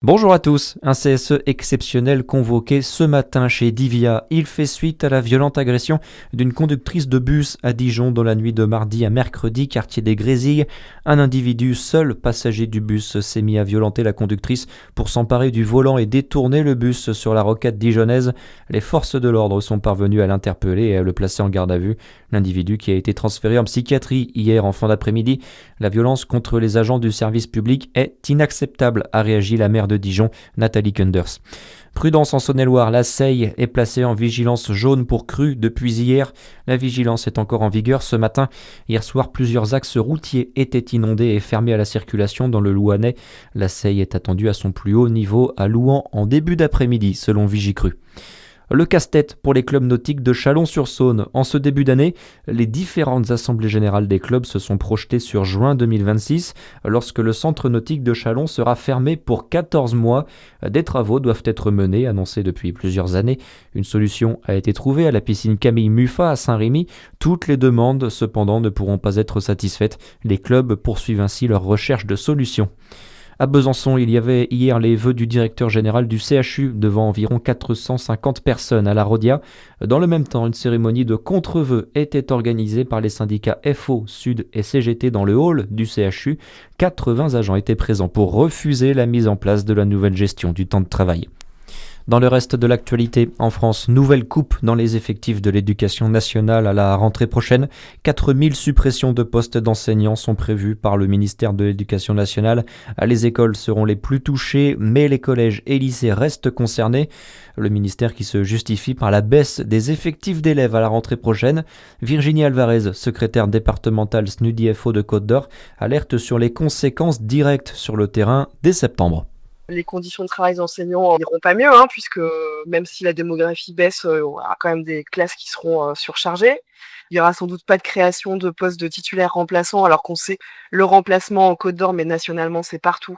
Bonjour à tous, un CSE exceptionnel convoqué ce matin chez Divia. Il fait suite à la violente agression d'une conductrice de bus à Dijon dans la nuit de mardi à mercredi, quartier des Grésilles. Un individu, seul passager du bus, s'est mis à violenter la conductrice pour s'emparer du volant et détourner le bus sur la rocade dijonnaise. Les forces de l'ordre sont parvenues à l'interpeller et à le placer en garde à vue. L'individu qui a été transféré en psychiatrie hier en fin d'après-midi. La violence contre les agents du service public est inacceptable, a réagi la maire de Dijon, Nathalie Kunders. Prudence en Saône-et-Loire, la Seille est placée en vigilance jaune pour crue depuis hier. La vigilance est encore en vigueur ce matin. Hier soir, plusieurs axes routiers étaient inondés et fermés à la circulation dans le Louhanais. La Seille est attendue à son plus haut niveau à Louhans en début d'après-midi, selon Vigicru. Le casse-tête pour les clubs nautiques de Chalon-sur-Saône. En ce début d'année, les différentes assemblées générales des clubs se sont projetées sur juin 2026, lorsque le centre nautique de Chalon sera fermé pour 14 mois. Des travaux doivent être menés, annoncés depuis plusieurs années. Une solution a été trouvée à la piscine Camille Muffat à Saint-Rémy. Toutes les demandes, cependant, ne pourront pas être satisfaites. Les clubs poursuivent ainsi leur recherche de solutions. À Besançon, il y avait hier les vœux du directeur général du CHU devant environ 450 personnes à la Rodia. Dans le même temps, une cérémonie de contre-vœux était organisée par les syndicats FO, Sud et CGT dans le hall du CHU. 80 agents étaient présents pour refuser la mise en place de la nouvelle gestion du temps de travail. Dans le reste de l'actualité, en France, nouvelle coupe dans les effectifs de l'éducation nationale à la rentrée prochaine. 4000 suppressions de postes d'enseignants sont prévues par le ministère de l'Éducation nationale. Les écoles seront les plus touchées, mais les collèges et lycées restent concernés. Le ministère qui se justifie par la baisse des effectifs d'élèves à la rentrée prochaine. Virginie Alvarez, secrétaire départementale SNUDIFO de Côte-d'Or, alerte sur les conséquences directes sur le terrain dès septembre. Les conditions de travail des enseignants n'iront pas mieux, puisque même si la démographie baisse, on aura quand même des classes qui seront surchargées. Il n'y aura sans doute pas de création de postes de titulaires remplaçants, alors qu'on sait le remplacement en Côte d'Or, mais nationalement c'est partout.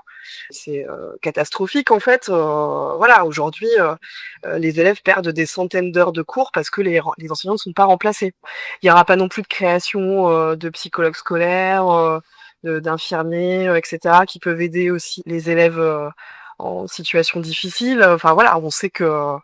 C'est catastrophique en fait. Aujourd'hui, les élèves perdent des centaines d'heures de cours parce que les enseignants ne sont pas remplacés. Il n'y aura pas non plus de création de psychologues scolaires, d'infirmiers, etc., qui peuvent aider aussi les élèves en situation difficile. On sait que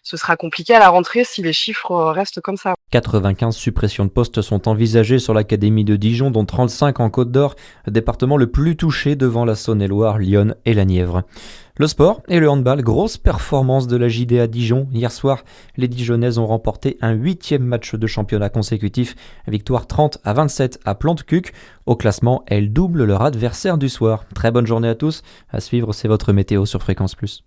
ce sera compliqué à la rentrée si les chiffres restent comme ça. 95 suppressions de postes sont envisagées sur l'Académie de Dijon, dont 35 en Côte d'Or, département le plus touché devant la Saône-et-Loire, Lyon et la Nièvre. Le sport et le handball, grosse performance de la JD à Dijon. Hier soir, les Dijonnaises ont remporté un 8e match de championnat consécutif. Victoire 30-27 à Plantecuq. Au classement, elles doublent leur adversaire du soir. Très bonne journée à tous. À suivre, c'est votre météo sur Fréquence Plus.